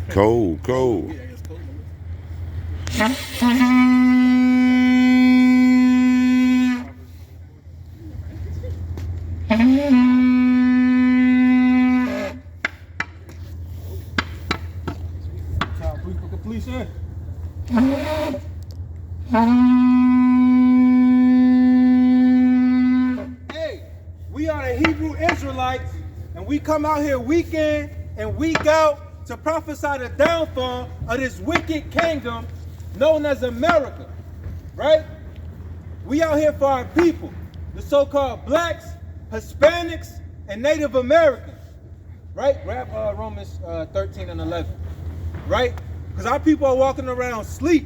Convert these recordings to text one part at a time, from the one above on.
Cold, cold. Hey, we are the Hebrew Israelites, and we come out here week in and week out to prophesy the downfall of this wicked kingdom known as America, right? We out here for our people, the so-called blacks, Hispanics, and Native Americans, right? Grab Romans 13 and 11, right? Because our people are walking around asleep,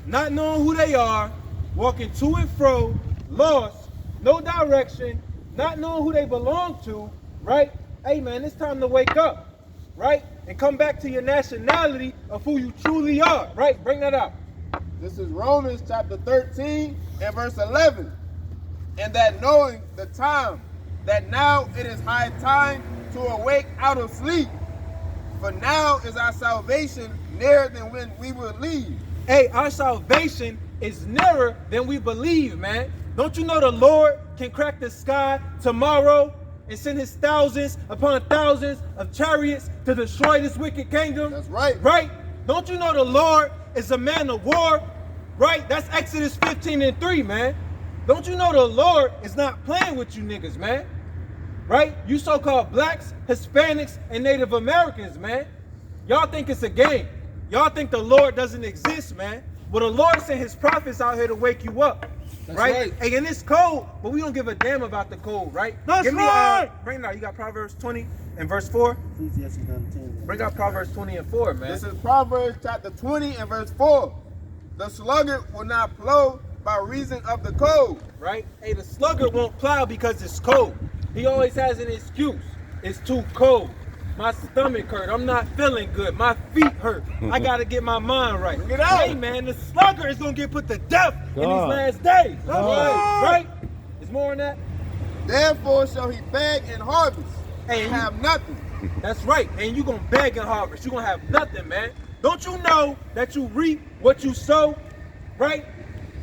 not knowing who they are, walking to and fro, lost, no direction, not knowing who they belong to, right? Hey man, it's time to wake up, right? And come back to your nationality of who you truly are, right? Bring that up. This is Romans chapter 13 and verse 11. And that knowing the time, that now it is high time to awake out of sleep. For now is our salvation nearer than when we believe. Hey, our salvation is nearer than we believe, man. Don't you know the Lord can crack the sky tomorrow and send his thousands upon thousands of chariots to destroy this wicked kingdom? That's right. Right? Don't you know the Lord is a man of war? Right? That's Exodus 15 and 3, man. Don't you know the Lord is not playing with you niggas, man? Right? You so-called blacks, Hispanics, and Native Americans, man. Y'all think it's a game. Y'all think the Lord doesn't exist, man. Well, the Lord sent his prophets out here to wake you up. That's right? Hey, and it's cold, but we don't give a damn about the cold, right? That's Give me, right. bring it out. You got Proverbs 20 and verse 4? Bring out Proverbs 20 and 4, man. This is Proverbs chapter 20 and verse 4. The sluggard will not plow by reason of the cold. Right? Hey, the sluggard won't plow because it's cold. He always has an excuse. It's too cold. My stomach hurt. I'm not feeling good. My feet hurt. I got to get my mind right. Get out. Hey, man, the sluggard is going to get put to death in these last days. Right? There's more on that? Therefore shall he beg and harvest, Hey, and have nothing. That's right. And you're going to beg and harvest. You're going to have nothing, man. Don't you know that you reap what you sow? Right?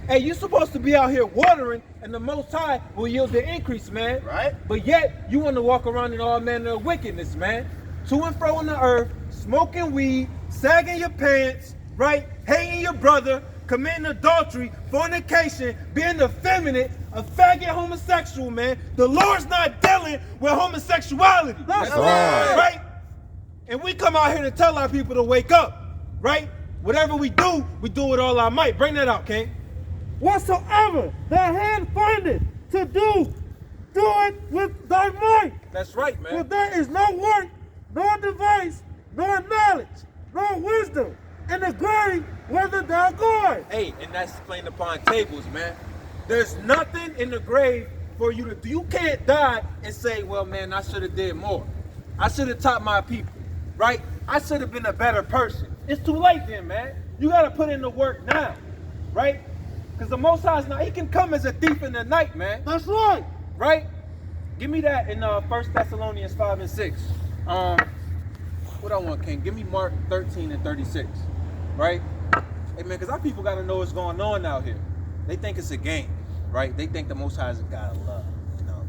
Hey, you're supposed to be out here watering, and the Most High will yield the increase, man. Right. But yet, you want to walk around in all manner of wickedness, man. To and fro in the earth, smoking weed, sagging your pants, right? Hating your brother, committing adultery, fornication, being effeminate, a faggot homosexual, man. The Lord's not dealing with homosexuality. That's right. Right? And we come out here to tell our people to wake up, right? Whatever we do with all our might. Bring that out, King. Whatsoever thy hand findeth to do, do it with thy might. That's right, man. For there is no work, nor device, nor knowledge, nor wisdom in the grave whither thou goest. Hey, and that's explained upon tables, man. There's nothing in the grave for you to do. You can't die and say, well, man, I should have did more. I should have taught my people, right? I should have been a better person. It's too late then, man. You got to put in the work now, right? Because the Most High is not, he can come as a thief in the night, man. That's right. Right? Give me that in 1 Thessalonians 5 and 6. What I want, King? Give me Mark 13 and 36. Right? Hey, man, because our people got to know what's going on out here. They think it's a game, right? They think the Most High is a God of love, you know?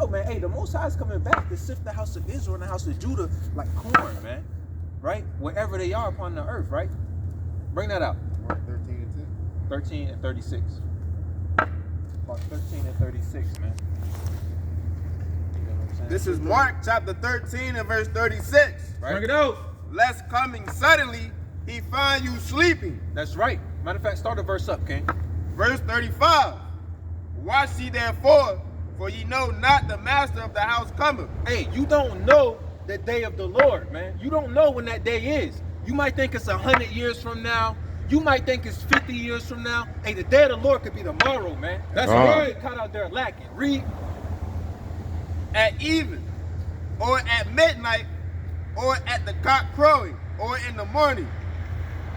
Oh, man, hey, the Most High is coming back to sift the house of Israel and the house of Judah like corn, man. Right? Wherever they are upon the earth, right? Bring that out. Mark 13 and 10. 13 and 36. Mark 13 and 36, man. You know what I'm saying? This is Mark chapter 13 and verse 36. Right? Bring it out. Lest coming suddenly he find you sleeping. That's right. Matter of fact, start the verse up, King. Verse 35. Watch ye therefore, for ye know not the master of the house cometh. Hey, you don't know the day of the Lord, man. You don't know when that day is. You might think it's 100 years from now. You might think it's 50 years from now. Hey, the day of the Lord could be tomorrow, man. That's right. Caught out there lacking. Read. At even, or at midnight, or at the cock crowing, or in the morning.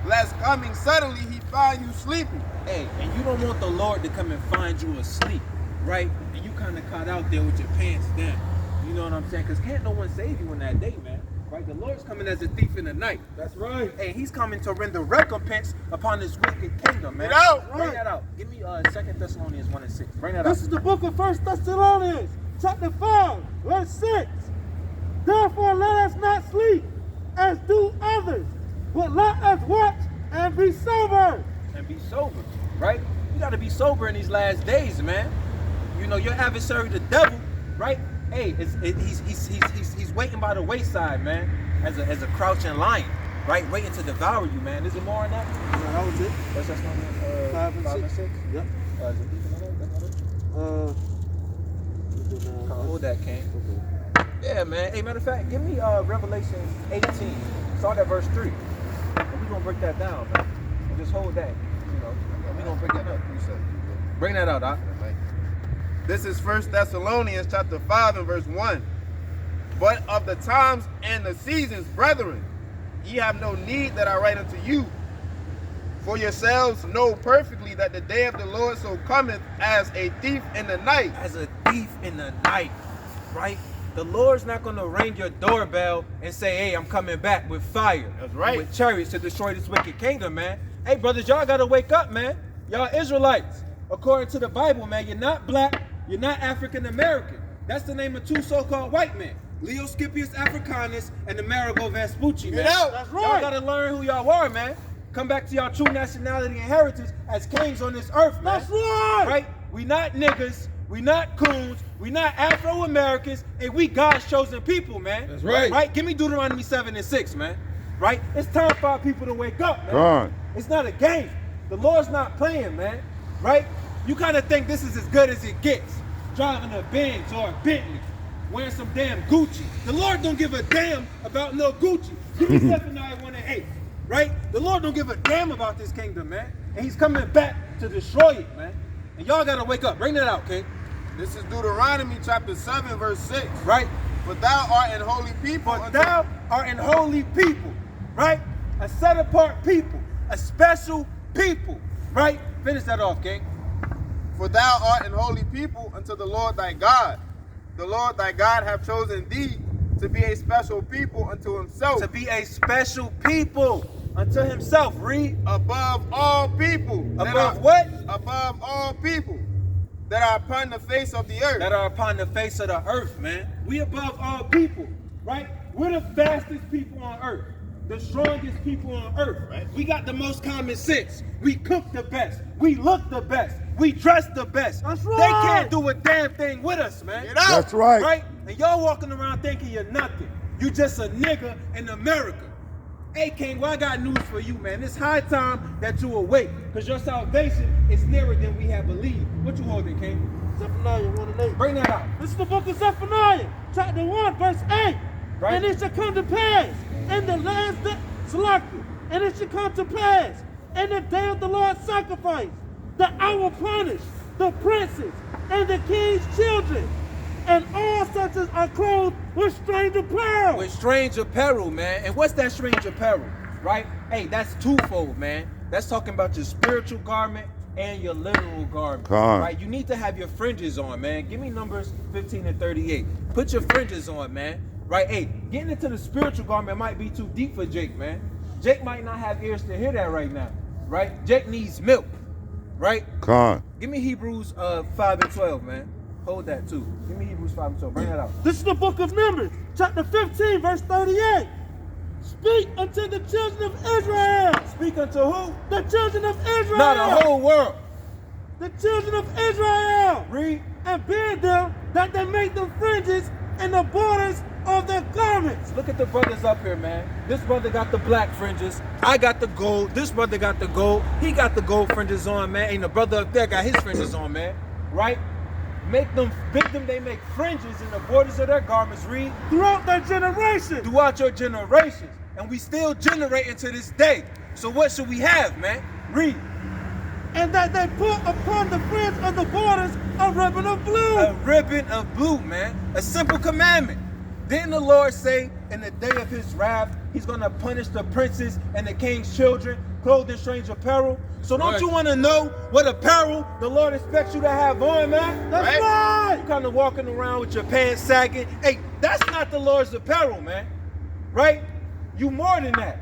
Lest coming suddenly he find you sleeping. Hey, and you don't want the Lord to come and find you asleep. right? And you kind of caught out there with your pants down. You know what I'm saying? Because can't no one save you in that day, man. Right? The Lord's coming as a thief in the night. That's right. Hey, he's coming to render recompense upon this wicked kingdom, man. Get out! Bring that out. Give me 2 Thessalonians 1:6. Bring that out. This is the book of 1 Thessalonians, chapter 5, verse 6. Therefore let us not sleep, as do others, but let us watch and be sober. And be sober, right? You got to be sober in these last days, man. You know, your adversary, the devil, right? Hey, he's waiting by the wayside, man, as a crouching lion, right? Waiting to devour you, man. Is it more on that? No, that was it. That's not 5 and 6. Yep. Hold that, King. Yeah, man. Hey, matter of fact, give me Revelation 18. Start at verse 3. And we're going to break that down, man. And just hold that, you know. And we're going to break that up. Bring that out, Doc. This is 1 Thessalonians chapter 5 and verse 1. But of the times and the seasons, brethren, ye have no need that I write unto you. For yourselves know perfectly that the day of the Lord so cometh as a thief in the night. As a thief in the night, right? The Lord's not going to ring your doorbell and say, hey, I'm coming back with fire. That's right. With chariots to destroy this wicked kingdom, man. Hey, brothers, y'all got to wake up, man. Y'all Israelites. According to the Bible, man, you're not black. You're not African American. That's the name of 2 so-called white men. Leo Scipius Africanus and Amerigo Vespucci, man. Get out. That's Y'all right. got to learn who y'all are, man. Come back to y'all true nationality and heritage as kings on this earth, man. That's right. Right? We not niggas. We not coons. We not Afro-Americans. And we God's chosen people, man. That's right. Right? Give me Deuteronomy 7 and 6, man. Right? It's time for our people to wake up, man. God. It's not a game. The Lord's not playing, man. Right? You kind of think this is as good as it gets. Driving a Benz or a Bentley. Wearing some damn Gucci. The Lord don't give a damn about no Gucci. Give me Zephaniah 1 and 8. Right? The Lord don't give a damn about this kingdom, man. And he's coming back to destroy it, man. And y'all got to wake up. Bring that out, okay? This is Deuteronomy chapter 7 verse 6. Right? For thou art an holy people. For thou art an holy people, right? A set apart people, a special people, right? Finish that off, King. For thou art an holy people unto the Lord thy God. The Lord thy God hath chosen thee to be a special people unto himself. To be a special people unto himself. Read. Above all people. Above what? Above all people that are upon the face of the earth. That are upon the face of the earth, man. We above all people, right? We're the fastest people on earth. The strongest people on earth. Right. We got the most common sense. We cook the best. We look the best. We dress the best. That's right. They can't do a damn thing with us, man. Get out. That's right. Right? And y'all walking around thinking you're nothing. You just a nigga in America. Hey, King, well, I got news for you, man. It's high time that you awake, because your salvation is nearer than we have believed. What you holding, King? Zephaniah 1 and 8. Bring that out. This is the book of Zephaniah, chapter 1, verse 8. Right. And it shall come to pass in the last day, Salakia, and it shall come to pass in the day of the Lord's sacrifice, that I will punish the princes and the king's children, and all such as are clothed with strange apparel. With strange apparel, man. And what's that strange apparel? Right? Hey, that's twofold, man. That's talking about your spiritual garment and your literal garment. Come. Right? You need to have your fringes on, man. Give me Numbers 15 and 38. Put your fringes on, man. Right? Hey, getting into the spiritual garment might be too deep for Jake, man. Jake might not have ears to hear that right now. Right? Jake needs milk. Right? Con. Give me Hebrews 5 and 12, man. Hold that too. Give me Hebrews 5 and 12. Bring that out. This is the book of Numbers, chapter 15, verse 38. Speak unto the children of Israel. Speak unto who? The children of Israel. Not the whole world. The children of Israel. Read. And bid them that they make the fringes and the borders of their garments. Look at the brothers up here, man. This brother got the black fringes. I got the gold. This brother got the gold. He got the gold fringes on, man. And the brother up there got his fringes on, man. Right? Make them, bid them, they make fringes in the borders of their garments. Read. Throughout their generation. Throughout your generations. And we still generating to this day. So what should we have, man? Read. And that they put upon the fringe of the borders a ribbon of blue. A ribbon of blue, man. A simple commandment. Didn't the Lord say in the day of his wrath, he's going to punish the princes and the king's children, clothed in strange apparel? So don't you want to know what apparel the Lord expects you to have on, man? That's right. You kind of walking around with your pants sagging. Hey, that's not the Lord's apparel, man. Right? You more than that.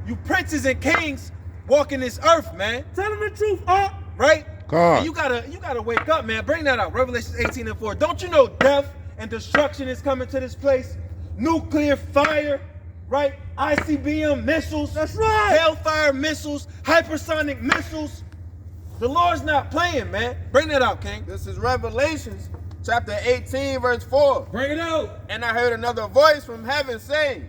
You princes and kings walking this earth, man. Telling the truth, Art. Right? God. And you gotta wake up, man. Bring that out. Revelation 18:4. Don't you know death and destruction is coming to this place? Nuclear fire, right? ICBM missiles. That's right. Hellfire missiles, hypersonic missiles. The Lord's not playing, man. Bring that out, King. This is Revelations chapter 18, verse 4. Bring it out. And I heard another voice from heaven saying,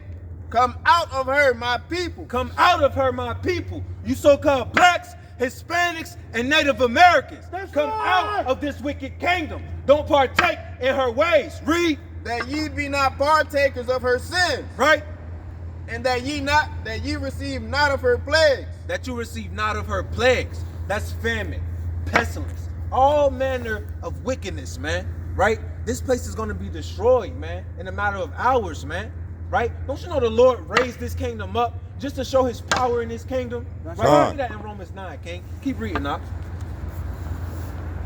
"Come out of her, my people." Come out of her, my people. You so-called blacks, Hispanics, and Native Americans. That's Come right. out of this wicked kingdom. Don't partake in her ways. Read. That ye be not partakers of her sins, Right? and that ye receive not of her plagues. That you receive not of her plagues. That's famine, pestilence, all manner of wickedness, man. Right? This place is going to be destroyed, man, in a matter of hours, man. Right? Don't you know the Lord raised this kingdom up just to show his power in this kingdom? That's right? right. Read that in Romans 9, King. Keep reading up.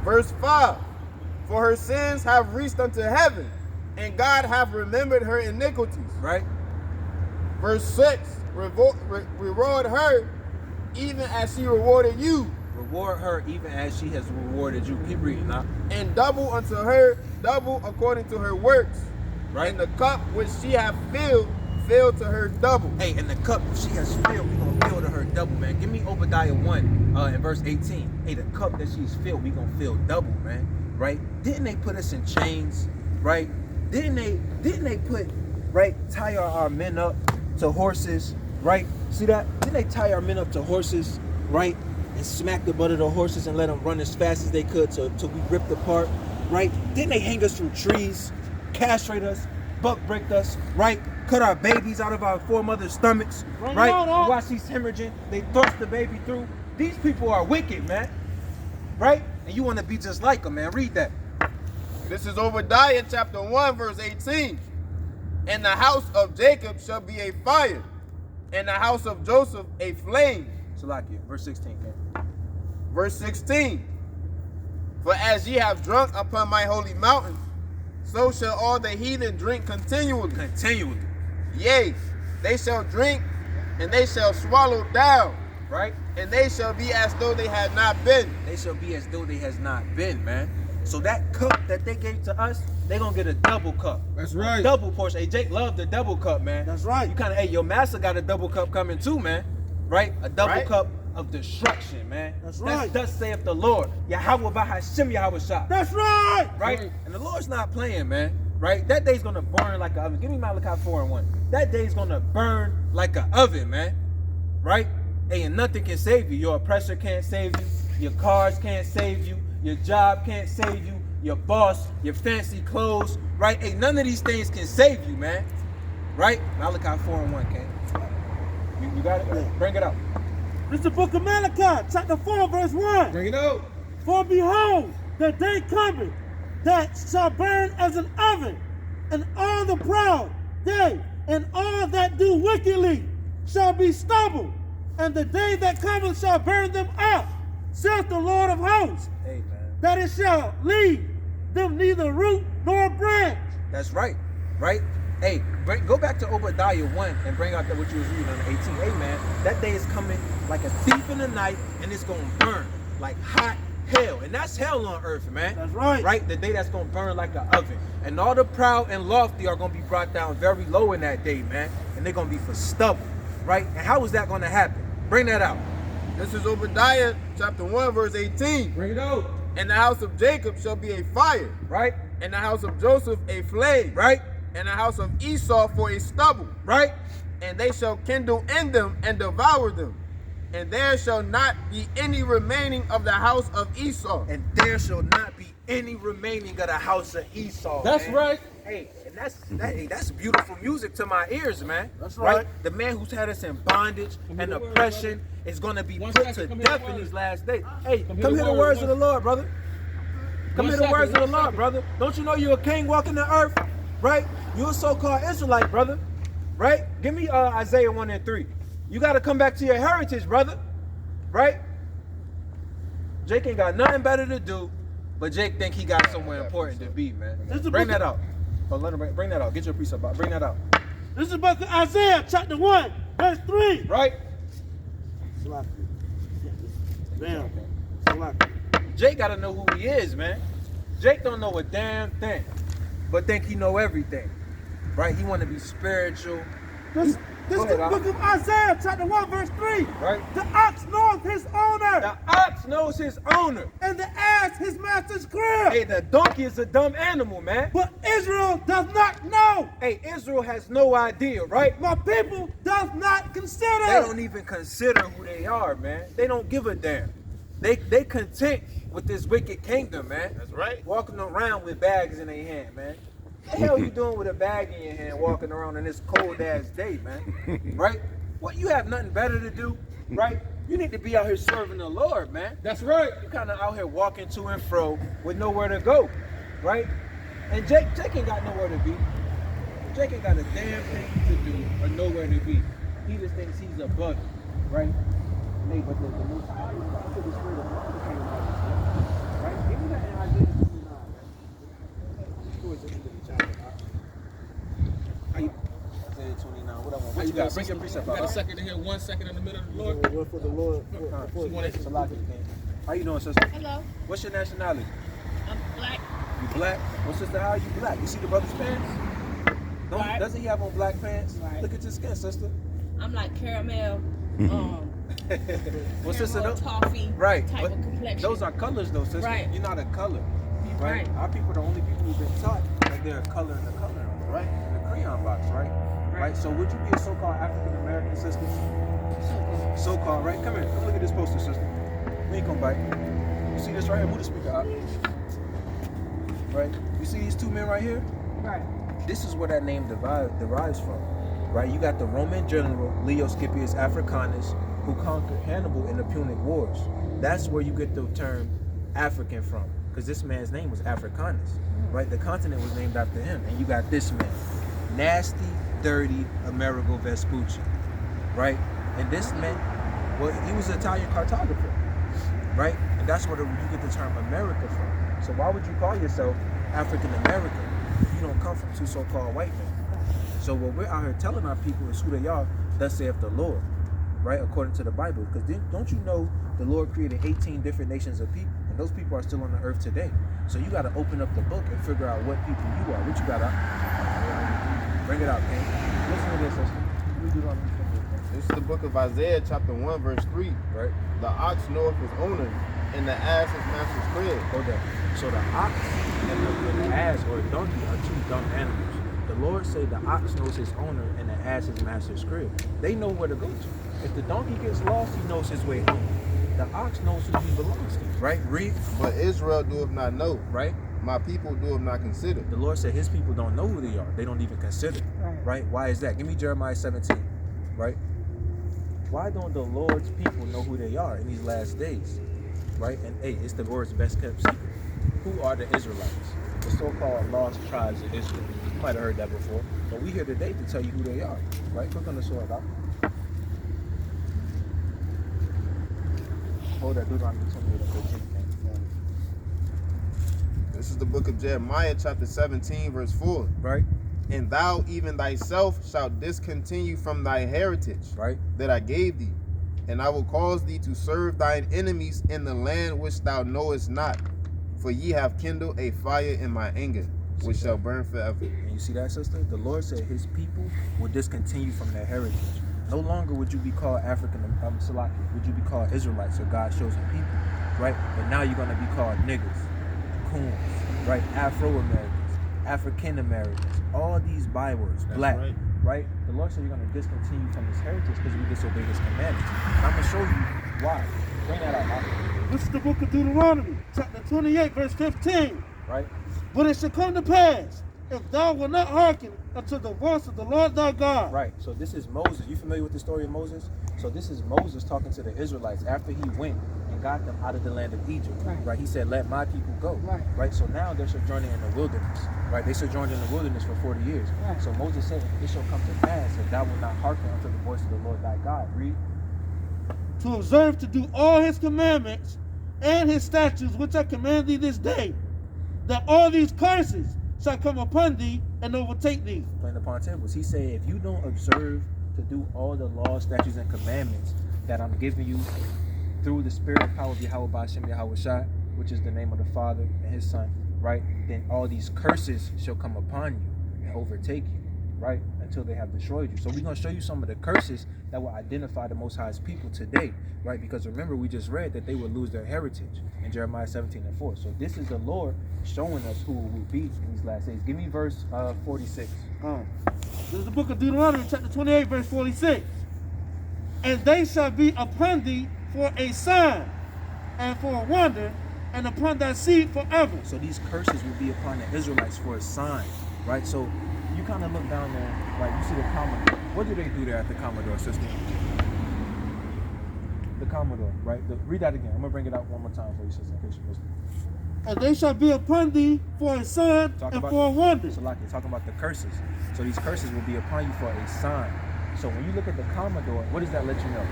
Verse 5. For her sins have reached unto heaven, and God hath remembered her iniquities. Right? Verse 6. Reward her even as she rewarded you, Reward her even as she has rewarded you. Keep reading up. and double unto her, double according to her works. Right? And the cup which she hath filled, fill to her double. Hey, and the cup she has filled, we're going to fill to her double, man. Give me Obadiah 1 in verse 18. Hey, the cup that she's filled, we're going to fill double, man. Right? Didn't they put us in chains? Right? Didn't they put, right, tie our men up to horses? Right? See that? Didn't they tie our men up to horses? Right? And smack the butt of the horses and let them run as fast as they could till we ripped apart? Right? Didn't they hang us from trees? Castrate us, buck break us, right? Cut our babies out of our foremothers' stomachs, Bring right? it on, Unc. While she's hemorrhaging, they thrust the baby through. These people are wicked, man, right? And you want to be just like them, man. Read that. This is Obadiah chapter 1, verse 18. And the house of Jacob shall be a fire, and the house of Joseph a flame. Salakia, verse 16, man. Verse 16. For as ye have drunk upon my holy mountain, so shall all the heathen drink continually. Continually, Yea, they shall drink, and they shall swallow down, right? and they shall be as though they had not been. They shall be as though they has not been, man. So that cup that they gave to us, they gonna get a double cup. That's right. Double portion. Hey, Jake loved the double cup, man. That's right. You kind of, hey, your master got a double cup coming too, man. Right? A double Right. cup of destruction, man. That's right. Thus saith the Lord. Yahweh Bahashim Yahweh Shah. That's right. Right? And the Lord's not playing, man. Right? That day's gonna burn like an oven. Give me Malachi 4:1. That day's gonna burn like an oven, man. Right? Hey, and nothing can save you. Your oppressor can't save you. Your cars can't save you. Your job can't save you. Your boss, your fancy clothes. Right? Hey, none of these things can save you, man. Right? Malachi 4:1, King. You got it? Yeah. Bring it out. This is the book of Malachi, chapter 4, verse 1. Bring it out. For behold, the day cometh that shall burn as an oven, and all the proud, they and all that do wickedly shall be stubble, and the day that cometh shall burn them up, saith the Lord of hosts, Hey, man. that it shall leave them neither root nor branch. That's right. Right? Hey, go back to Obadiah 1 and bring out what you was reading on the 18. Hey, man, that day is coming like a thief in the night, and it's going to burn like hot hell. And that's hell on earth, man. That's right. Right? The day that's going to burn like an oven. And all the proud and lofty are going to be brought down very low in that day, man. And they're going to be for stubble. Right? And how is that going to happen? Bring that out. This is Obadiah chapter 1, verse 18. Bring it out. And the house of Jacob shall be a fire, Right? and the house of Joseph a flame, Right? and the house of Esau for a stubble. Right? And they shall kindle in them and devour them. And there shall not be any remaining of the house of Esau. And there shall not be any remaining of the house of Esau. That's man. right. Hey, and that's beautiful music to my ears, man. That's right. The man who's had us in bondage and oppression is going to be One put second, to come death hear in the these word. last days. Hey, Come come hear hear the the word, words of the Lord, brother. Come hear the second, words of the one Lord, second. brother. Don't you know you're a king walking the earth, right? You're a so-called Israelite, brother, right? Give me Isaiah 1 and 3. You got to come back to your heritage, brother, right? Jake ain't got nothing better to do, but Jake think he got somewhere important to be, man. Bring that out. Oh, let him bring that out. Get your precept out. Bring that out. This is the book of Isaiah, chapter 1, verse 3. Right? Damn. Jake gotta know who he is, man. Jake don't know a damn thing, but think he know everything. Right? He want to be spiritual. This is the book of Isaiah, chapter 1, verse 3. Right? The ox knoweth his owner, The ox knows his owner. and the ass his master's crib. Hey, the donkey is a dumb animal, man. But Israel does not know. Hey, Israel has no idea, right? My people does not consider. They don't even consider who they are, man. They don't give a damn. They content with this wicked kingdom, man. That's right. Walking around with bags in their hand, man. What the hell you doing with a bag in your hand walking around in this cold ass day, man? Right? What, you have nothing better to do, right? You need to be out here serving the Lord, man. That's right. You kind of out here walking to and fro with nowhere to go, right? And Jake ain't got nowhere to be. Jake ain't got a damn thing to do or nowhere to be. He just thinks he's above it, right? But the most high is trying to put the spirit of God came about this, right? Give me that in Isaiah 29, man. Towards the end of the chapter. How you? Isaiah 29. What I want? What you got? Bring your precept You out. got a second to hear 1 second in the middle of the Lord. What for the Lord? How you doing, sister? Hello, What's your nationality? I'm black. You black? Well, sister, how are you black? You see the brother's pants? Right. Doesn't he have on black pants? Right. Look at your skin, sister. I'm like caramel, Well, sister, caramel Mm-hmm. toffee right. type But of complexion. those are colors, though, sister. Right. You're not a color, right? Right. Our people are the only people who've been taught that they're a color in the color, right? In the crayon box, right? Right. So would you be a so-called African American, sister? So-called, right? Come here. Come look at this poster, sister. We ain't gonna bite. You see this right here? Move the speaker up. Right? You see these two men right here? Right. This is where that name derives from, right? You got the Roman general Leo Scipius Africanus, who conquered Hannibal in the Punic Wars. That's where you get the term African from, because this man's name was Africanus, right? The continent was named after him. And you got this man, nasty, dirty Amerigo Vespucci, right? And this man, well, he was an Italian cartographer, right? And that's where you get the term America from. So why would you call yourself African American? You don't come from two so-called white men. So what we're out here telling our people is who they are, thus saith the Lord, right? According to the Bible. Because don't you know the Lord created 18 different nations of people, and those people are still on the earth today. So you got to open up the book and figure out what people you are. What you got out? Bring it out, King. Listen to this, sister. We do This is the book of Isaiah, chapter 1, verse 3. right? The ox knoweth his owner, and the ass his master's crib. Go there. So the ox and the ass or the donkey are two dumb animals. The Lord say the ox knows his owner and the ass his master's crib. They know where to go to. If the donkey gets lost, he knows his way home. The ox knows who he belongs to. Right? Read. But Israel doeth not know. Right? My people doeth not consider. The Lord said his people don't know who they are. They don't even consider. Right? Why is that? Give me Jeremiah 17. Right? Why don't the Lord's people know who they are in these last days? Right? And hey, it's the Lord's best kept secret. Who are the Israelites? The so-called lost tribes of Israel. You might have heard that before, but we here today to tell you who they are. Right? Click on the sword, Doc. Hold that Deuteronomy 28 and 13. This is the book of Jeremiah, chapter 17, verse 4. Right? And thou even thyself shalt discontinue from thy heritage Right? that I gave thee, and I will cause thee to serve thine enemies in the land which thou knowest not. For ye have kindled a fire in my anger, which shall burn forever. And you see that, sister? The Lord said his people will discontinue from their heritage. No longer would you be called African, Salaki. Would you be called Israelites or God's chosen people, right? But now you're going to be called niggas, coons, right? Afro-Americans, African-Americans, all these bywords, black, right? The Lord said you're going to discontinue from his heritage because we disobey his commandments. And I'm going to show you why. Bring that out, Malcolm. This is the book of Deuteronomy, chapter 28, verse 15. Right? But it shall come to pass, if thou wilt not hearken unto the voice of the Lord thy God. Right. So this is Moses. You familiar with the story of Moses? So this is Moses talking to the Israelites after he went and got them out of the land of Egypt. Right. He said, let my people go. Right. So now they're sojourning in the wilderness. Right. They sojourned in the wilderness for 40 years. Right. So Moses said, it shall come to pass if thou wilt not hearken unto the voice of the Lord thy God. Read. To observe to do all his commandments and his statutes, which I command thee this day, that all these curses shall come upon thee and overtake thee. Playing upon tables. He said, if you don't observe to do all the laws, statutes, and commandments that I'm giving you through the spirit and power of Yahweh Ba'Shem Yahweh Shai, which is the name of the Father and his Son, right? Then all these curses shall come upon you and overtake you, right? Until they have destroyed you. So we're going to show you some of the curses that will identify the Most High's people today, right? Because remember, we just read that they would lose their heritage in Jeremiah 17:4. So this is the Lord showing us who will be in these last days. Give me verse 46. This is the book of Deuteronomy, chapter 28, verse 46. And they shall be upon thee for a sign and for a wonder, and upon thy seed forever. So these curses will be upon the Israelites for a sign, right? So you kind of look down there, right? You see the Commodore. What do they do there at the Commodore, sister? The Commodore, right? Read that again. I'm going to bring it out one more time for you, sister, in case you missed it. And they shall be upon thee for a sign and for a wonder. So like you're talking about the curses. So these curses will be upon you for a sign. So when you look at the Commodore, what does that let you know?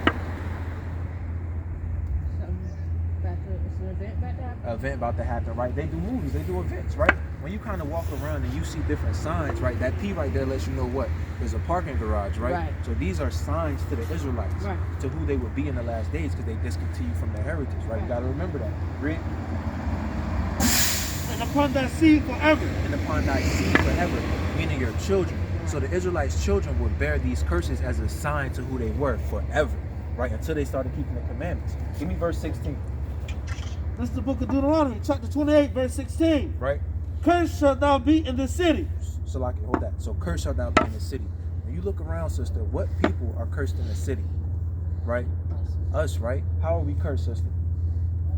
It's an event about to happen. An event about to happen, right? They do movies, they do events, right? When you kind of walk around and you see different signs, right? That P right there lets you know what? There's a parking garage, right? Right. So these are signs to the Israelites, Right. to who they would be in the last days because they discontinue from their heritage, right? You got to remember that. Read. And upon thy seed forever. And upon thy seed forever, meaning your children. So the Israelites' children would bear these curses as a sign to who they were forever, right? Until they started keeping the commandments. Give me verse 16. This is the book of Deuteronomy, chapter 28, verse 16. Right? Cursed shalt thou be in the city. So like, hold that. So cursed shalt thou be in the city. When you look around, sister, what people are cursed in the city? Right? Us, right? How are we cursed, sister?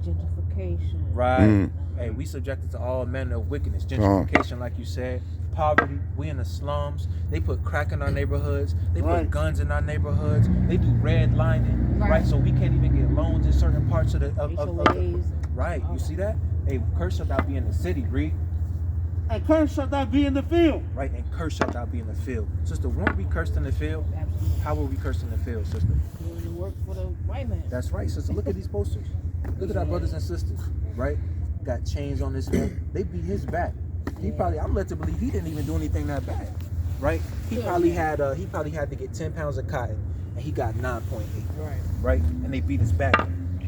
Gentrification. Right. Hey, we subjected to all manner of wickedness. Gentrification, like you said. Poverty. We in the slums. They put crack in our neighborhoods. They put guns in our neighborhoods. They do redlining. Right. So we can't even get loans in certain parts of the right. You see that? Hey, cursed shalt thou be in the city. Read. And cursed shalt thou be in the field. Right. And cursed shalt thou be in the field. Sister, weren't we cursed in the field? Absolutely. How were we cursed in the field, sister? Doing the work for the white man. That's right, sister. Look at these posters. Look at our brothers and sisters, right? Got chains on his neck. They beat his back. He probably, I'm led to believe he didn't even do anything that bad, right? He probably had to get 10 pounds of cotton, and he got 9.8. Right? And they beat his back,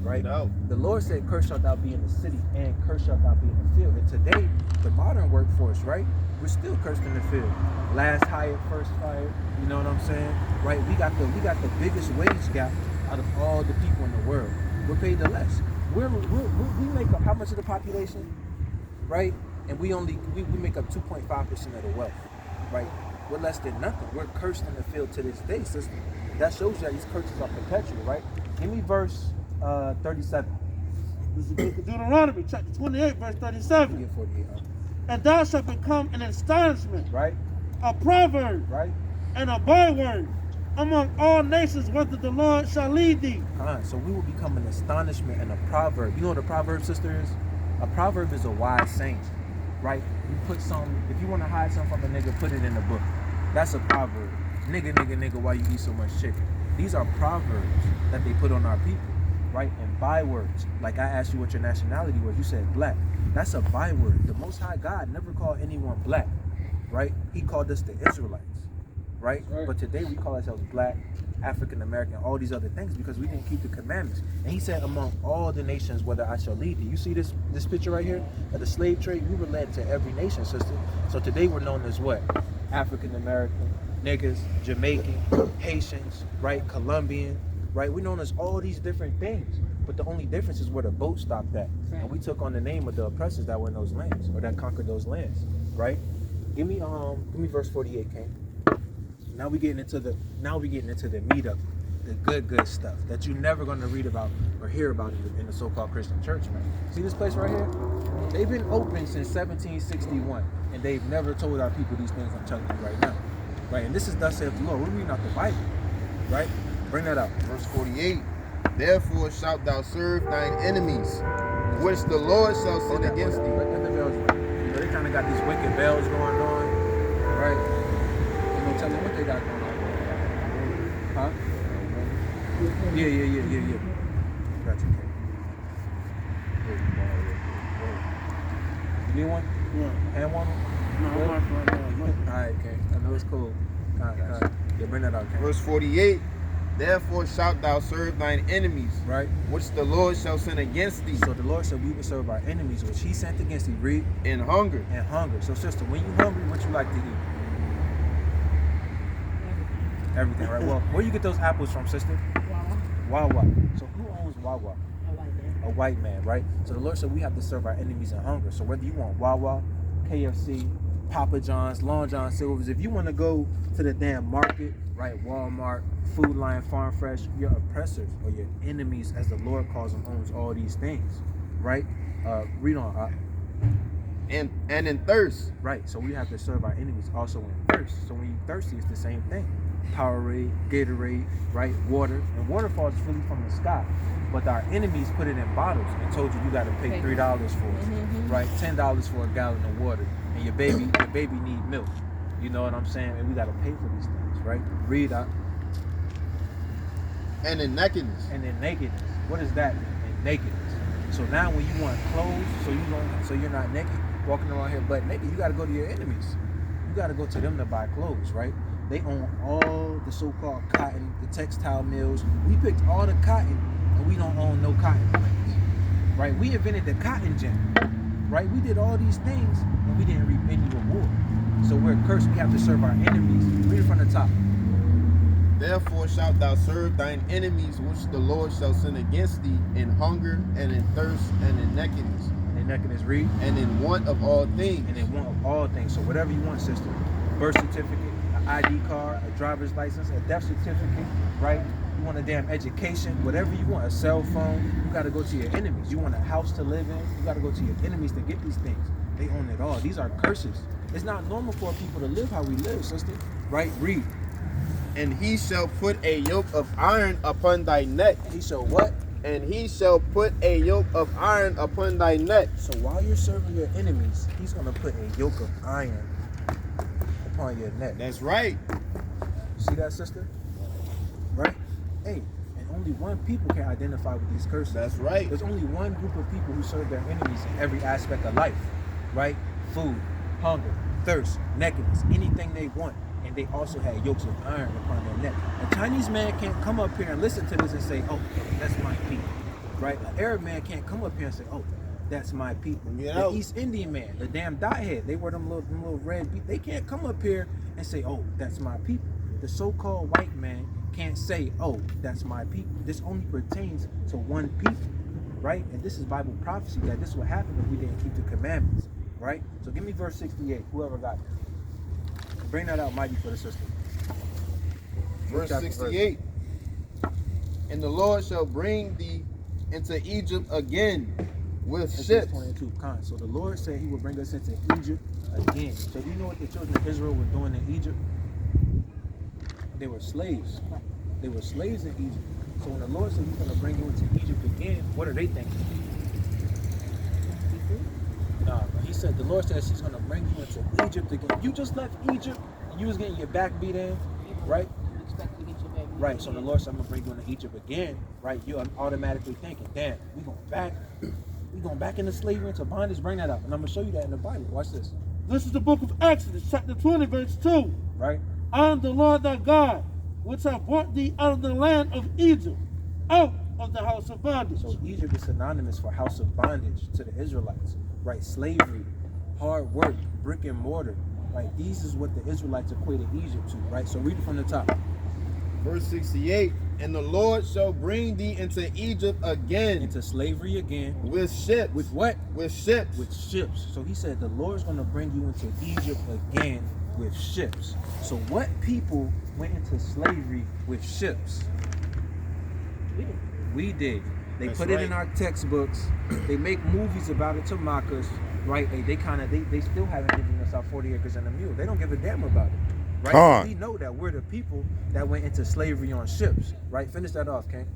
right? No. The Lord said, "Cursed shalt thou be in the city, and cursed shalt thou be in the field." And today, the modern workforce, right? We're still cursed in the field. Last hired, first fired. You know what I'm saying? Right? We got the biggest wage gap out of all the people in the world. We're paid the less. We make up how much of the population, right? And we make up 2.5% of the wealth, right? We're less than nothing. We're cursed in the field to this day, sister. That shows you that these curses are perpetual, right? Give me verse 37. This is the book of Deuteronomy, chapter 28, verse 37. Get 48, And thou shalt become an astonishment, right? a proverb, Right? and a byword among all nations, whether the Lord shall lead thee. So we will become an astonishment and a proverb. You know what a proverb, sister, is? A proverb is a wise saying, right? You put if you want to hide something from a nigga, put it in the book. That's a proverb. Nigga, nigga, nigga, why you eat so much chicken? These are proverbs that they put on our people, right? And bywords. Like I asked you what your nationality was, you said black. That's a byword. The Most High God never called anyone black, right? He called us the Israelites. Right? But today we call ourselves black, African American, all these other things because we didn't keep the commandments. And he said, among all the nations, whether I shall lead thee. You see this picture right here of the slave trade? We were led to every nation, sister. So today we're known as what? African American, niggas, Jamaican, Haitians, right? Colombian, right? We're known as all these different things. But the only difference is where the boat stopped at. And we took on the name of the oppressors that were in those lands or that conquered those lands, right? Give me verse 48, King. Now we getting into the meat of the good stuff that you're never going to read about or hear about in the so-called Christian church, man. See this place right here? They've been open since 1761, and they've never told our people these things I'm telling you right now, right? And this is thus saith the Lord. We're reading out the Bible, right? Bring that out. Verse 48. Therefore shalt thou serve thine enemies, which the Lord shall send against thee. Let the bells ring. You know, they kind of got these wicked bells going on, right? Tell them what they got going on. Huh? Yeah. Got you, You need one? Yeah. Hand one? No, I'm not for that. Alright, okay. I know it's cool. Yeah, bring that out, okay. Verse 48. Therefore shalt thou serve thine enemies, Right? which the Lord shall send against thee, So the Lord said we would serve our enemies, which he sent against thee, read, in hunger. and hunger. So sister, when you hungry, what you like to eat? Everything, right? Well, where you get those apples from, sister? Wawa. So who owns Wawa? A white man, right? So the Lord said we have to serve our enemies in hunger. So whether you want Wawa, KFC, Papa John's, Long John Silver's, if you want to go to the damn market, right? Walmart, Food Lion, Farm Fresh, your oppressors or your enemies, as the Lord calls them, owns all these things, right? Read on. And in thirst. Right. So we have to serve our enemies also in thirst. So when you're thirsty, it's the same thing. Powerade, Gatorade, right? Water. And water falls freely from the sky. But our enemies put it in bottles and told you got to pay $3 for it, right? $10 for a gallon of water. And your baby need milk. You know what I'm saying? And we got to pay for these things, right? Read out. And in nakedness. And in nakedness. What does that mean? In nakedness. So now when you want clothes, so you're not naked, walking around here butt naked, you got to go to your enemies. You got to go to them to buy clothes, right? They own all the so-called cotton, the textile mills. We picked all the cotton, and we don't own no cotton plants, right? We invented the cotton gin, right? We did all these things, and we didn't reap any reward. So we're cursed. We have to serve our enemies. Read it from the top. Therefore shalt thou serve thine enemies, which the Lord shall send against thee, in hunger and in thirst and in nakedness, And nakedness, read. and in want of all things. And in want of all things. So whatever you want, sister. Birth certificate, an ID card, a driver's license, a death certificate, right? You want a damn education, whatever you want, a cell phone, you got to go to your enemies. You want a house to live in, you got to go to your enemies to get these things. They own it all. These are curses. It's not normal for people to live how we live, sister. Right? Read. And he shall put a yoke of iron upon thy neck. He shall what? And he shall put a yoke of iron upon thy neck. So while you're serving your enemies, he's going to put a yoke of iron upon your neck. That's right. See that, sister? Right? Hey, and only one people can identify with these curses. That's right. There's only one group of people who serve their enemies in every aspect of life, right? Food, hunger, thirst, nakedness, anything they want. And they also had yokes of iron upon their neck. A Chinese man can't come up here and listen to this and say, oh, that's my people, right? An Arab man can't come up here and say, oh, that's my people. You know. The East Indian man, the damn dot head, they wear them little red beat. They can't come up here and say, oh, that's my people. The so-called white man can't say, oh, that's my people. This only pertains to one people, right? And this is Bible prophecy that this would happen if we didn't keep the commandments, right? So give me verse 68, whoever got it. Bring that out mighty for the sister. Verse 68. And the Lord shall bring thee into Egypt again with ships. 22. So the Lord said he would bring us into Egypt again. So do you know what the children of Israel were doing in Egypt? They were slaves. They were slaves in Egypt. So when the Lord said he's going to bring you into Egypt again, what are they thinking? Nah, he said, the Lord says he's going to bring you into Egypt again. You just left Egypt and you was getting your back beat in, right? Right, so the Lord said, I'm going to bring you into Egypt again, right? You're automatically thinking, damn, we going back into slavery, into bondage. Bring that up. And I'm going to show you that in the Bible. Watch this. This is the book of Exodus, chapter 20, verse 2. Right? I am the Lord thy God, which have brought thee out of the land of Egypt, out of the house of bondage. So Egypt is synonymous for house of bondage to the Israelites, right? Slavery, hard work, brick and mortar, right? These is what the Israelites equated Egypt to, right? So read it from the top. Verse 68. And the Lord shall bring thee into Egypt again. Into slavery again. With ships. With what? With ships. With ships. So he said the Lord's going to bring you into Egypt again with ships. So what people went into slavery with ships? We did. They That's put right. it in our textbooks. They make movies about it to mock us, right? They still haven't given us our 40 acres and a mule. They don't give a damn about it, right? Con. We know that we're the people that went into slavery on ships, right? Finish that off, King.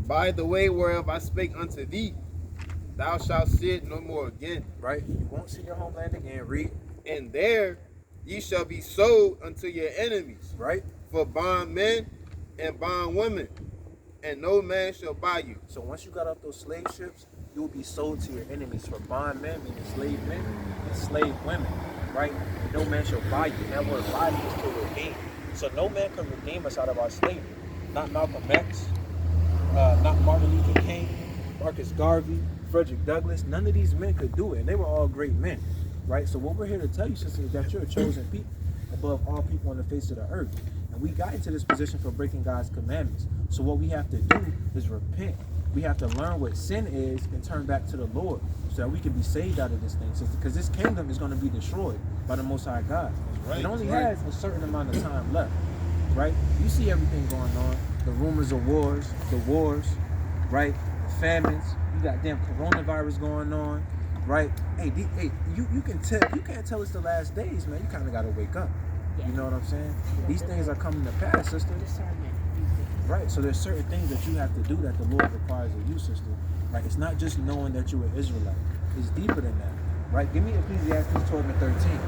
By the way whereof I spake unto thee, thou shalt see it no more again. Right? You won't see your homeland again. Read. And there ye shall be sold unto your enemies, Right? for bondmen and bondwomen, and no man shall buy you. So once you got off those slave ships, you will be sold to your enemies for bondmen, meaning slave men and slave women, right? And no man shall buy you. And that word buy means to redeem. So no man can redeem us out of our slavery. Not Malcolm X, not Martin Luther King, Marcus Garvey, Frederick Douglass. None of these men could do it, and they were all great men, right? So what we're here to tell you, sisters, is that you're a chosen people above all people on the face of the earth. And we got into this position for breaking God's commandments. So what we have to do is repent. We have to learn what sin is and turn back to the Lord so that we can be saved out of this thing. Because this kingdom is going to be destroyed by the Most High God. right, It only that's has a certain amount of time left, right? You see everything going on. The rumors of wars, the wars, right? The famines. You got damn coronavirus going on, right? Hey, you can't tell it's the last days, man. You kind of got to wake up. You know what I'm saying? These things are coming to pass, sister. Discernment. Right, so there's certain things that you have to do that the Lord requires of you, sister. Right, it's not just knowing that you're an Israelite. It's deeper than that. Right, give me Ecclesiastes 12 and 13.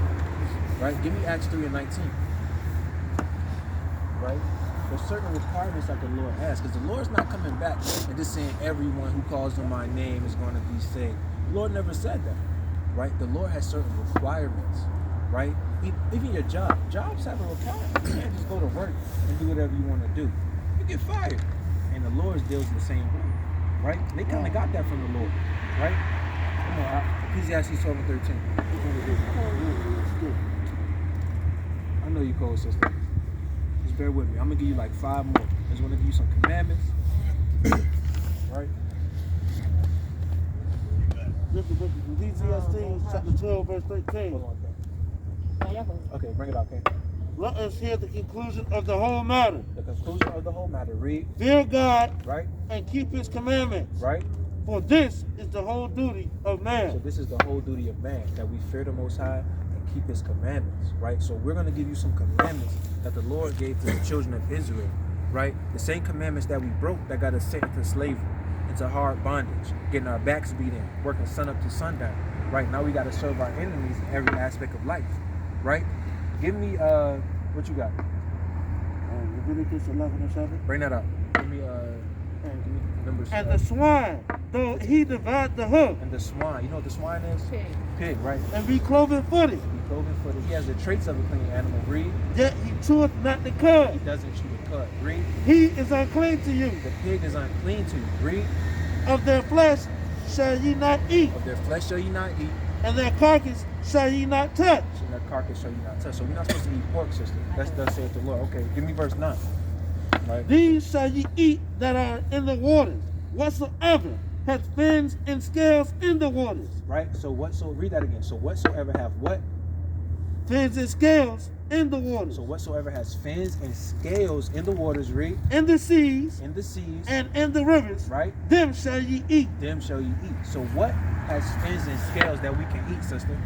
Right, give me Acts 3 and 19. Right, there's certain requirements that the Lord has, because the Lord's not coming back and just saying everyone who calls on my name is going to be saved. The Lord never said that. Right, the Lord has certain requirements. Right, even your jobs have a requirement. You can't just go to work and do whatever you want to do. Get fired, and the Lord's deals the same way, right? They kind of got that from the Lord, right? Come on, Ecclesiastes 12 and 13. I know you cold, sister. Just bear with me. I'm gonna give you like 5 more. I just want to give you some commandments, right? This is the book of Ecclesiastes, chapter 12, verse 13. Hold on, okay, bring it out, okay? Let us hear the conclusion of the whole matter. The conclusion of the whole matter. Read, Fear God right? and keep his commandments. Right? For this is the whole duty of So man. this is the whole duty of man, that we fear the Most High and keep His commandments, right? So we're going to give you some commandments that the Lord gave to the children of Israel, right? The same commandments that we broke that got us sent into slavery, into hard bondage, getting our backs beat in, working sun up to sundown, right? Now we got to serve our enemies in every aspect of life, right? Give me, what you got? Leviticus 11 and 7. Bring that up. Give me Numbers. And the swine, though he divide the hoof, And the swine. You know what the swine is? Pig. Pig, right? and be cloven footed, He cloven footed. He has the traits of a clean animal. Read. yet he cheweth not the He cud. doesn't chew the cud. Read. He is unclean to you. The pig is unclean to you. Read. Of their flesh shall ye not eat, Of their flesh shall you not eat. and their carcass shall ye not touch. And their carcass shall you not touch. So we're not supposed to eat pork, sister. That's thus saith the Lord. Okay, give me verse 9. Right. These shall ye eat that are in the waters, whatsoever hath fins and scales in the waters. Right. So read that again. So whatsoever have what? Fins and scales in the waters. So whatsoever has fins and scales in the waters, read. In the seas In the seas. and in the rivers, Right. them shall ye eat. Them shall you eat. So what has fins and scales that we can eat, sister?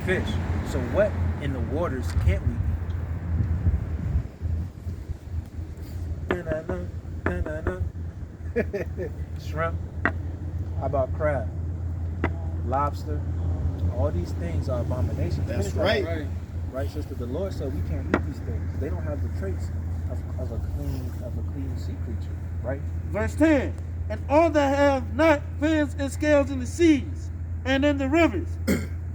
Fish. So what in the waters can't we eat? Shrimp. How about crab? Lobster. All these things are abominations. That's Finish that right. up. Right, sister. The Lord said we can't eat these things. They don't have the traits of a clean sea creature. Right? Verse 10. And all that have not fins and scales in the seas and in the rivers,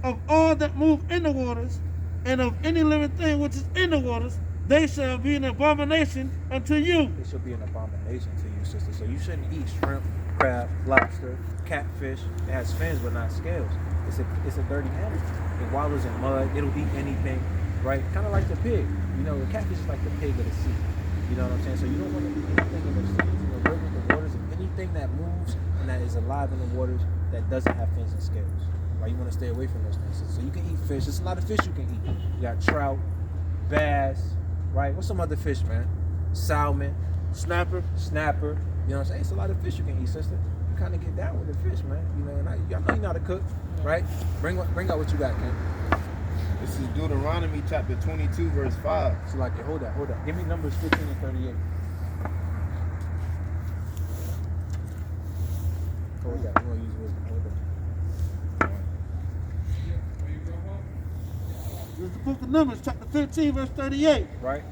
of all that move in the waters, and of any living thing which is in the waters, they shall be an abomination unto you. It should be an abomination to you, sister. So you shouldn't eat shrimp, crab, lobster, catfish. It has fins but not scales. It's a dirty animal. It wallows in mud. It'll eat anything, right? Kind of like the pig. You know, the catfish is like the pig of the sea. You know what I'm saying? So you don't want to eat anything in the seas, in the rivers, the waters, and anything that moves and that is alive in the waters that doesn't have fins and scales. Right? You want to stay away from those things. So you can eat fish. There's a lot of fish you can eat. You got trout, bass, right? What's some other fish, man? Salmon, snapper. You know what I'm saying? It's a lot of fish you can eat, sister. You kind of get down with the fish, man. You know, and I know you know how to cook, right? Bring out what you got, Ken. This is Deuteronomy chapter 22, verse 5. So like, hold that. Give me Numbers 15 and 38. Hold that. We're gonna use wisdom. Hold that. This is the book of Numbers, chapter 15, verse 38. Right?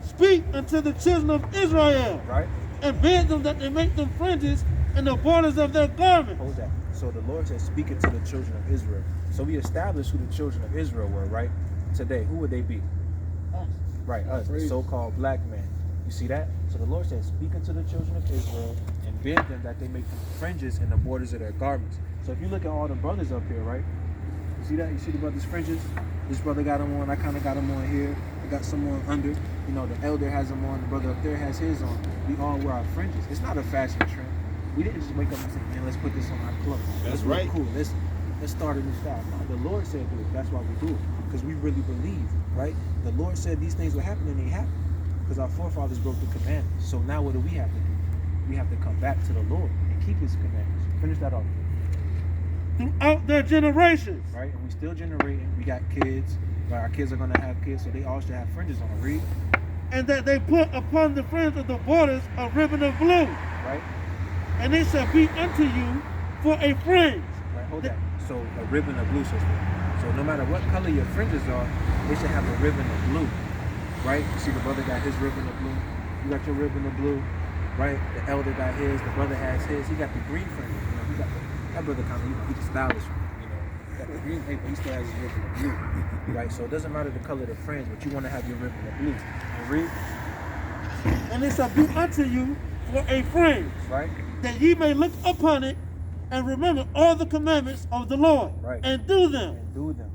Speak unto the children of Israel, Right? and bid them that they make them fringes in the borders of their garments. Hold that. So the Lord said, speaking to the children of Israel. So we established who the children of Israel were, right? Today, who would they be? Us. Right, us, the so-called black man. You see that? So the Lord said, speaking to the children of Israel and bid them that they make them fringes in the borders of their garments. So if you look at all the brothers up here, right? You see that? You see the brothers' fringes? This brother got them on. I kind of got them on here. I got some on under. You know, the elder has them on. The brother up there has his on. We all wear our fringes. It's not a fashion trend. We didn't just wake up and say, man, let's put this on our clothes. That's Let's look right. cool. Let's start a new style. No, the Lord said do it. That's why we do it. Because we really believe, right? The Lord said these things would happen and they happen. Because our forefathers broke the commandments. So now what do we have to do? We have to come back to the Lord and keep his commandments. Finish that off. Throughout their generations. Right? And we still generating. We got kids. Right? Our kids are going to have kids, so they all should have fringes on. Read. And that they put upon the fringe of the borders a ribbon of blue. Right? And it shall be unto you for a fringe. Right? Hold that. So a ribbon of blue, sister. So no matter what color your fringes are, they should have a ribbon of blue. Right? You see the brother got his ribbon of blue. You got your ribbon of blue. Right? The elder got his. The brother has his. He got the green fringes. You know, he got that brother kind of, he the stylish one. You know, he got the green paper. He still has his ribbon of blue. Right? So it doesn't matter the color of the fringe, but you want to have your ribbon of blue. And read. And it shall be unto you for a fringe. Right? That ye may look upon it and remember all the commandments of the Lord. Right. And do them. And do them.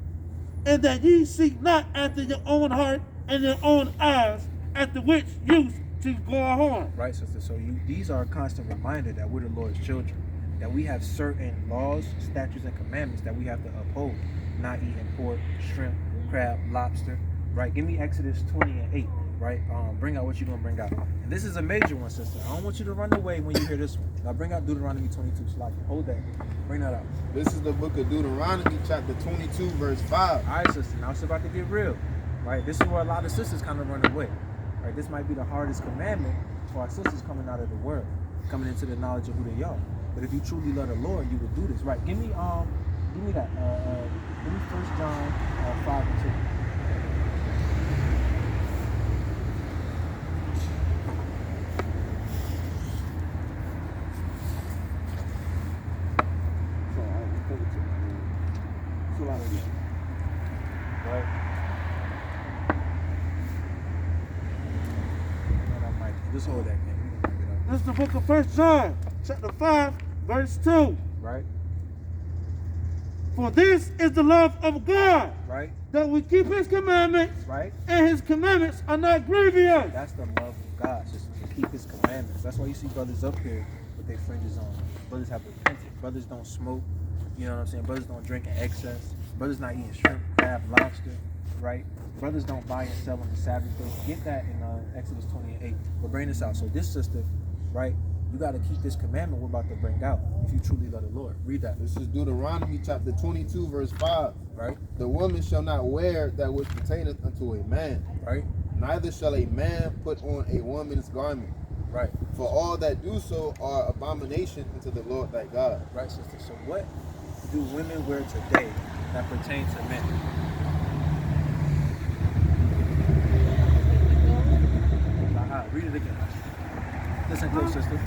And that ye seek not after your own heart and your own eyes, after which used to go on. Right, sister. So these are a constant reminder that we're the Lord's children, that we have certain laws, statutes, and commandments that we have to uphold. Not eating pork, shrimp, crab, lobster. Right? Give me Exodus 20 and 8. Right? Bring out what you're gonna bring out. And this is a major one, sister. I don't want you to run away when you hear this one. Now bring out Deuteronomy 22. Slide. Hold that. Bring that out. This is the book of Deuteronomy, chapter 22, verse 5. All right, sister. Now it's about to get real. Right? This is where a lot of sisters kind of run away. Right? This might be the hardest commandment for our sisters coming out of the world, coming into the knowledge of who they are. But if you truly love the Lord, you would do this. Right? Give me that. Give me 1 John 5 and 2. Right? Just hold that, man. This is the book of 1 John, chapter 5, verse 2. Right? For this is the love of God, Right? that we keep his commandments, Right? and his commandments are not grievous. That's the love of God, just to keep his commandments. That's why you see brothers up here with their fringes on. Brothers have repented. Brothers don't smoke. You know what I'm saying? Brothers don't drink in excess. Brothers not eating shrimp, crab, lobster. Right? Brothers don't buy and sell on the Sabbath day. Get that in Exodus 20 and 8. But bring this out. So this sister, right? You got to keep this commandment we're about to bring out if you truly love the Lord. Read that. This is Deuteronomy, chapter 22, verse 5. Right? The woman shall not wear that which pertaineth unto a man, Right? neither shall a man put on a woman's garment. Right. For all that do so are abomination unto the Lord thy God. Right, sister. So what do women wear today that pertain to men? Read it again. Listen close, sister.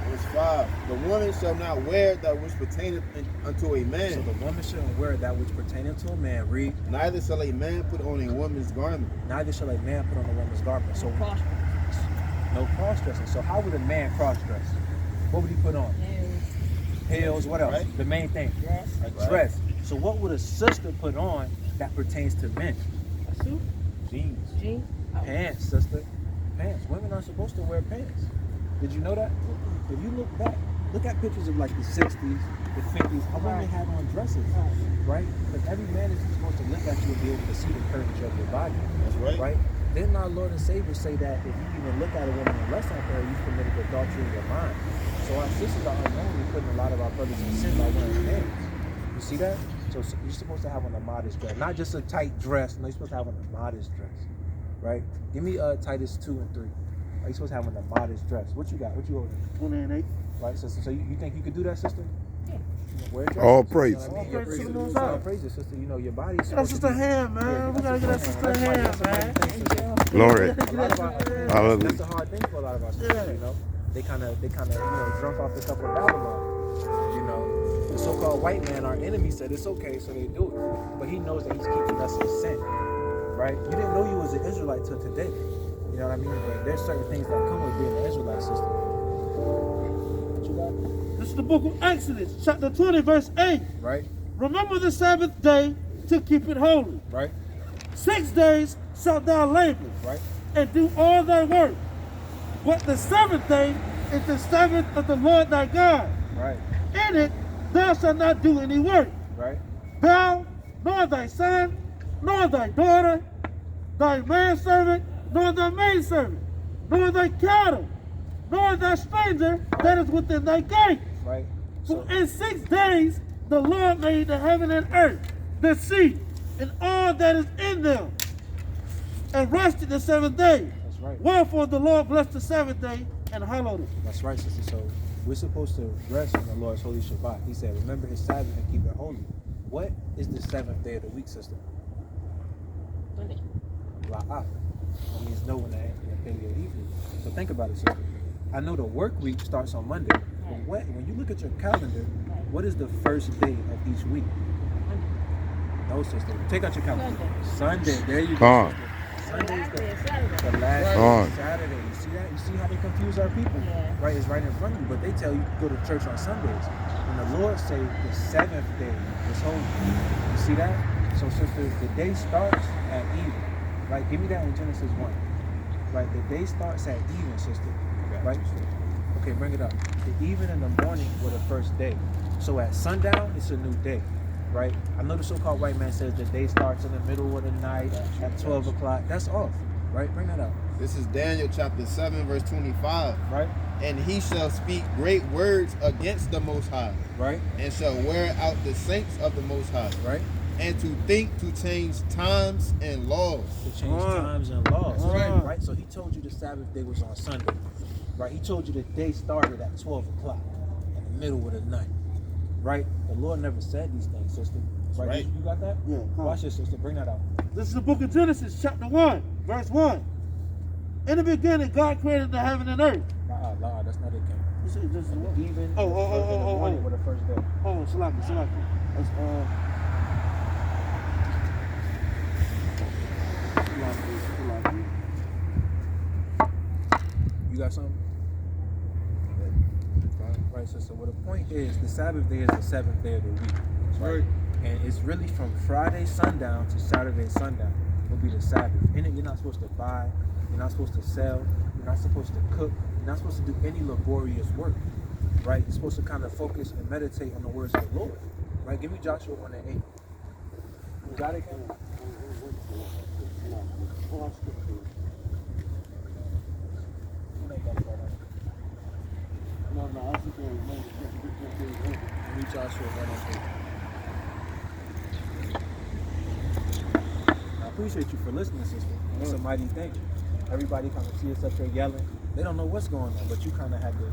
Verse 5. The woman shall not wear that which pertaineth unto a So man, the woman shouldn't wear that which pertaineth to a man. Read. neither shall a man put on a woman's garment. Neither shall a man put on a woman's garment. So Cross. no cross dressing. So how would a man cross dress? What would he put on? Heels. What else? Right. The main thing. Dress. A dress. So what would a sister put on that pertains to men? A suit. Jeans. Jeans. Pants, sister. Pants. Women aren't supposed to wear pants. Did you know that? If you look back, look at pictures of like the 60s, the 50s. How women Right. had on dresses, right? Because every man is supposed to look at you and be able to see the curvature of your body. That's right. Right? Didn't our Lord and Savior say that if you even look at a woman and lust after her, you've committed adultery in your mind? So our sisters are unknowingly putting a lot of our brothers in sin by wearing pants. You see that? So you're supposed to have on a modest dress, not just a tight dress. No, you're supposed to have on a modest dress, right? Give me Titus 2 and 3. Are you supposed to have on a modest dress? What you got? What you holding? 20 and 8. Right, sister. So you think you could do that, sister? Yeah. Wear dresses, All you know praise. what I mean? All Your praise to the praises, Most High. all praises, sister. You know, your body's That's supposed just to a be... hand, man. We gotta get that sister a hand, man. Glory. A lot of our, Hallelujah. that's a hard thing for a lot of our sisters, you know. They kind of, you know, drunk off the cup of Babylon. You know, the so-called white man, our enemy, said it's okay, so they do it. But he knows that he's keeping us in sin, right? You didn't know you was an Israelite till today. You know what I mean? But there's certain things that come with being an Israelite, sister. What you got? This is the book of Exodus, chapter 20, verse 8. Right? Remember the Sabbath day to keep it holy. Right? 6 days shalt thou labor, Right? and do all thy work. But the seventh day is the Sabbath of the Lord thy God. Right? In it thou shalt not do any work. Right? Thou, nor thy son, nor thy daughter, thy manservant, nor thy maidservant, nor thy cattle, nor thy stranger that is within thy gates. Right? For in 6 days the Lord made the heaven and earth, the sea, and all that is in them, and rested the seventh day. That's right. Wherefore the Lord blessed the seventh day and hallowed it. That's right, sister. So we're supposed to rest on the Lord's holy Shabbat. He said, remember his Sabbath and keep it holy. What is the seventh day of the week, sister? Monday. La'ah. It means no in the Paleo Hebrew. So think about it, sister. I know the work week starts on Monday, but when you look at your calendar, what is the first day of each week? No, sister. Take out your calendar. Sunday. There you Come on. go, sister. Sunday is Saturday, the Saturday. last day Right. of Saturday. You see that? You see how they confuse our people? Yeah. Right? It's right in front of you, but they tell you to go to church on Sundays. When the Lord say the seventh day is holy. You see that? So, sister, the day starts at even. Right? Give me that in Genesis 1. Right? The day starts at even, sister. Right? Okay, bring it up. The even in the morning were the first day. So at sundown, it's a new day. Right? I know the so-called white man says the day starts in the middle of the night at 12 o'clock. That's off. Right? Bring that up. This is Daniel chapter 7, verse 25. Right? And he shall speak great words against the Most High, Right? and shall wear out the saints of the Most High, Right? and to think to change times and laws. To change times and laws. Right. Right? So he told you the Sabbath day was on Sunday. Right? He told you the day started at 12 o'clock in the middle of the night. Right? The Lord never said these things, sister. Right. You got that? Yeah. Watch this, sister. Bring that out. This is the book of Genesis, chapter 1, verse 1. In the beginning, God created the heaven and earth. Nah, that's not it, King. You see, this is And what? the even Oh, in the morning were the first day. Oh, Salaki. That's, Salaki. You got something? Right, so what the point is, the Sabbath day is the seventh day of the week. Right? And it's really from Friday sundown to Saturday sundown will be the Sabbath. In it, you're not supposed to buy, you're not supposed to sell, you're not supposed to cook, you're not supposed to do any laborious work. Right? You're supposed to kind of focus and meditate on the words of the Lord. Right? Give me Joshua 1 and 8. You got it, Ken? Give me Joshua 1 and 8. I appreciate you for listening, sister. It's a mighty thing. Everybody kind of see us up there yelling. They don't know what's going on, but you kind of have the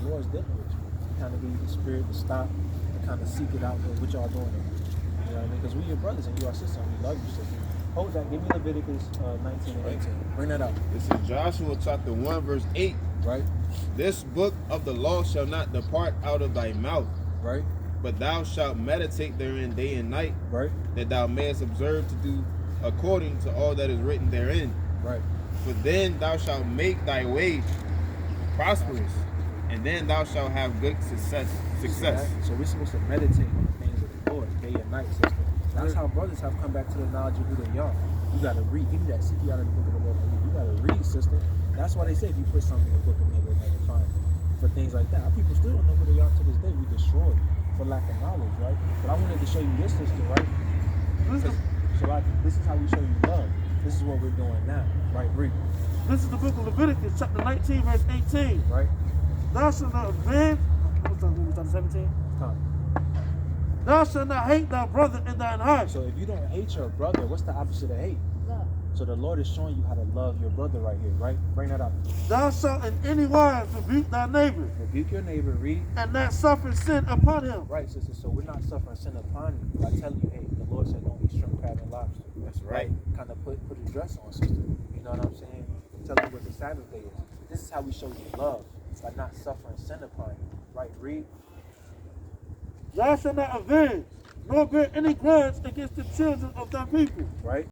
Lord's dealing with you. He kind of give you the spirit to stop and kind of seek it out what y'all doing. You know what I mean? Because we your brothers and you our sisters, and we love you, sister. Hold that. Give me Leviticus 19 and 18. Bring that out. This is Joshua chapter 1, verse 8. Right? This book of the law shall not depart out of thy mouth, Right? but thou shalt meditate therein day and night, Right? that thou mayest observe to do according to all that is written therein. Right. For then thou shalt make thy way prosperous, and then thou shalt have good success. So we're supposed to meditate on the things of the Lord day and night, sister. That's how brothers have come back to the knowledge of who they are. You gotta read. Give me that. Seek you out of the book of the Lord. You gotta read, sister. That's why they say if you put something in the book of the Lord, never find it. For things like that. Our people still don't know who they are to this day. We destroyed for lack of knowledge, right? But I wanted to show you this, sister, right? So this is how we show you love. This is what we're doing now, right? Read. This is the book of Leviticus, chapter 19, verse 18. Right? Thou shalt not avenge. What's that, 17? Come. Thou shalt not hate thy brother in thine heart. So if you don't hate your brother, what's the opposite of hate? Love. So the Lord is showing you how to love your brother right here, right? Bring that out. Thou shalt in any wise rebuke thy neighbor, Rebuke your neighbor, read. and not suffer sin upon him. Right, sister. So we're not suffering sin upon you by telling you, hey, the Lord said don't eat shrimp, crab, and lobster. That's right. Kind of put a dress on, sister. You know what I'm saying? Tell you what the Sabbath day is. This is how we show you love, by not suffering sin upon you. Right, read. Thou shalt not avenge, nor bear any grudge against the children of thy people. Right?